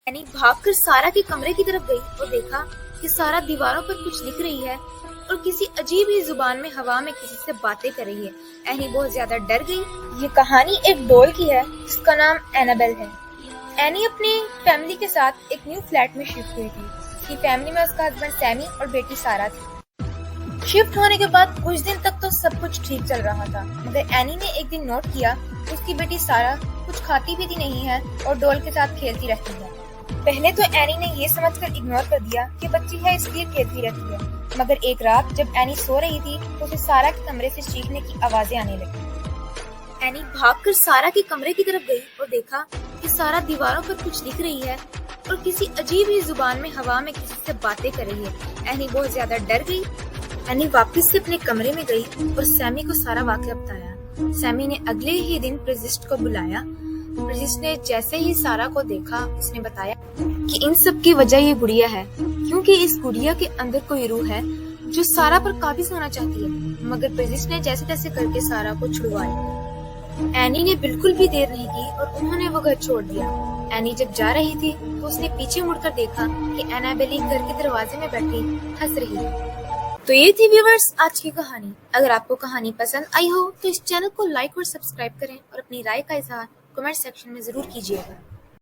Any भागकर सारा के कमरे की तरफ गई और देखा कि सारा दीवारों पर कुछ लिख रही है और किसी अजीब ही जुबान में हवा में किसी से बातें कर रही है। एनी बहुत ज्यादा डर गई। ये कहानी एक डॉल की है जिसका नाम एनाबेल है। एनी अपने फैमिली के साथ एक न्यू फ्लैट में शिफ्ट हुई थी। उसकी फैमिली में उसका हस्बैंड सैमी और बेटी सारा थी। शिफ्ट होने के बाद कुछ दिन तक तो सब कुछ ठीक चल रहा था, मगर एनी ने एक दिन नोट किया कि उसकी बेटी सारा कुछ खाती पीती नहीं है और डॉल के साथ खेलती रहती है। पहले तो एनी ने ये समझकर इग्नोर कर दिया कि बच्ची है इसलिए खेलती रहती है, मगर एक रात जब एनी सो रही थी तो उसे सारा के कमरे से चीखने की आवाजें आने लगी। एनी भागकर सारा के कमरे की तरफ गई और देखा कि सारा दीवारों पर कुछ लिख रही है और किसी अजीब ही जुबान में हवा में किसी से बातें कर रही है। एनी बहुत ज्यादा डर गई। एनी वापस से अपने कमरे में गई और सैमी को सारा वाकया बताया। सैमी ने अगले ही दिन प्रजिस्ट को बुलाया। प्रजिस्ट ने जैसे ही सारा को देखा उसने बताया कि इन सब की वजह ये गुड़िया है, क्योंकि इस गुड़िया के अंदर कोई रूह है जो सारा पर काबिज होना चाहती है। मगर प्रजिस्ट ने जैसे तैसे करके सारा को छुड़वाया। एनी ने बिल्कुल भी देर नहीं की और उन्होंने वो घर छोड़ दिया। एनी जब जा रही थी तो उसने पीछे मुड़कर देखा कि एनाबेल घर के दरवाजे में बैठी हंस रही है। तो ये थी व्यूअर्स आज की कहानी। अगर आपको कहानी पसंद आई हो तो इस चैनल को लाइक और सब्सक्राइब करें और अपनी राय का इजहार कमेंट सेक्शन में जरूर कीजिएगा।